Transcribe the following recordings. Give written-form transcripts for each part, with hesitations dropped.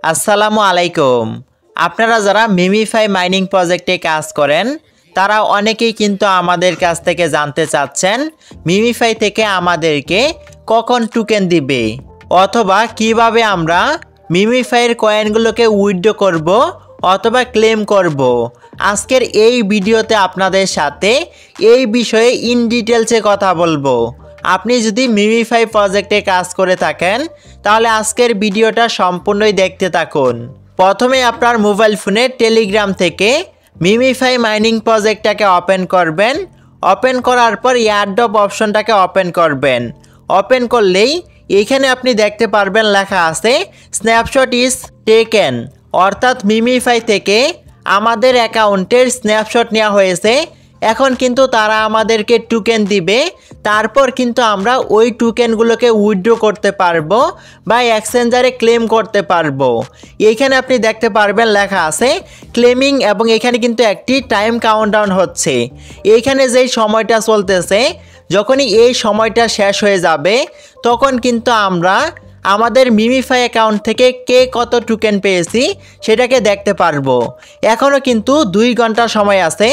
আসসালামু আলাইকুম। আপনারা যারা মিমিফাই মাইনিং প্রজেক্টে কাজ করেন তারা অনেকেই কিন্তু আমাদের কাছ থেকে জানতে চাচ্ছেন মিমিফাই থেকে আমাদেরকে কখন টোকেন দিবে অথবা কিভাবে আমরা মিমিফাইয়ের কয়েনগুলোকে উইথড্র করব অথবা ক্লেম করব। আজকের এই ভিডিওতে আপনাদের সাথে এই বিষয়ে ইন ডিটেলসে কথা বলবো। আপনি যদি মিমিফাই প্রজেক্টে কাজ করে থাকেন তাহলে আজকের ভিডিওটা সম্পূর্ণই দেখতে থাকুন। প্রথমে আপনার মোবাইল ফোনে টেলিগ্রাম থেকে মিমিফাই মাইনিং প্রজেক্টটাকে ওপেন করবেন। ওপেন করার পর এয়ারড্রপ অপশনটাকে ওপেন করবেন। ওপেন করলেই এখানে আপনি দেখতে পারবেন লেখা আছে স্ন্যাপশট ইজ টেকেন, অর্থাৎ মিমিফাই থেকে আমাদের অ্যাকাউন্টের স্ন্যাপশট নেওয়া হয়েছে। এখন কিন্তু তারা আমাদেরকে টোকেন দিবে, তারপর কিন্তু আমরা ওই টোকেনগুলোকে উইথড্র করতে পারবো বা এক্সচেঞ্জারে ক্লেম করতে পারবো। এইখানে আপনি দেখতে পারবেন লেখা আছে ক্লেমিং এবং এখানে কিন্তু একটি টাইম কাউন্টডাউন হচ্ছে। এইখানে যেই সময়টা চলতেছে, যখনই এই সময়টা শেষ হয়ে যাবে তখন কিন্তু আমরা আমাদের মিমিফাই অ্যাকাউন্ট থেকে কে কত টোকেন পেয়েছি সেটাকে দেখতে পারবো। এখনও কিন্তু 2 ঘন্টা সময় আছে,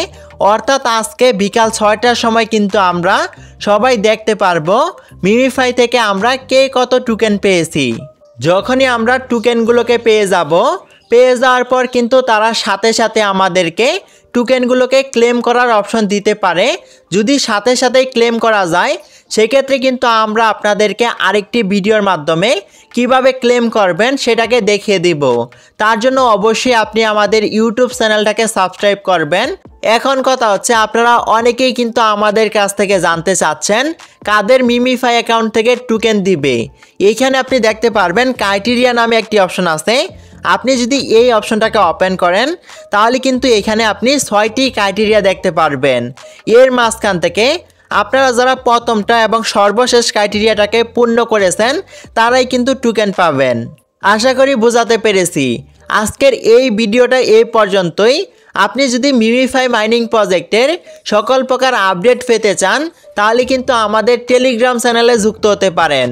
অর্থাৎ আজকে বিকাল 6টার সময় কিন্তু আমরা সবাই দেখতে পারবো মিমিফাই থেকে আমরা কে কত টোকেন পেয়েছি। যখনই আমরা টোকেনগুলোকে পেয়ে যাওয়ার পর কিন্তু তারা সাথে সাথে আমাদেরকে টোকেনগুলোকে ক্লেম করার অপশন দিতে পারে। যদি সাথে সাথেই ক্লেম করা যায় সেক্ষেত্রে কিন্তু আমরা আপনাদেরকে আরেকটি ভিডিওর মাধ্যমে কিভাবে ক্লেম করবেন সেটাকে দেখিয়ে দিব। তার জন্য অবশ্যই আপনি আমাদের ইউটিউব চ্যানেলটাকে সাবস্ক্রাইব করবেন। এখন কথা হচ্ছে, আপনারা অনেকেই কিন্তু আমাদের কাছ থেকে জানতে চাচ্ছেন কাদের মিমিফাই অ্যাকাউন্ট থেকে টোকেন দিবে। এইখানে আপনি দেখতে পারবেন ক্রাইটেরিয়া নামে একটি অপশন আছে। আপনি যদি এই অপশনটাকে ওপেন করেন তাহলে কিন্তু এখানে আপনি 6টি ক্রাইটেরিয়া দেখতে পারবেন। এর মাঝখান থেকে আপনারা যারা প্রথমটা এবং সর্বশেষ ক্রাইটেরিয়াটাকে পূর্ণ করেছেন তারাই কিন্তু টোকেন পাবেন। আশা করি বোঝাতে পেরেছি। আজকের এই ভিডিওটা এই পর্যন্তই। আপনি যদি মিমিফাই মাইনিং প্রজেক্টের সকল প্রকার আপডেট পেতে চান তাহলে কিন্তু আমাদের টেলিগ্রাম চ্যানেলে যুক্ত হতে পারেন।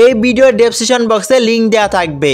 এই ভিডিওর ডেসক্রিপশন বক্সে লিঙ্ক দেওয়া থাকবে।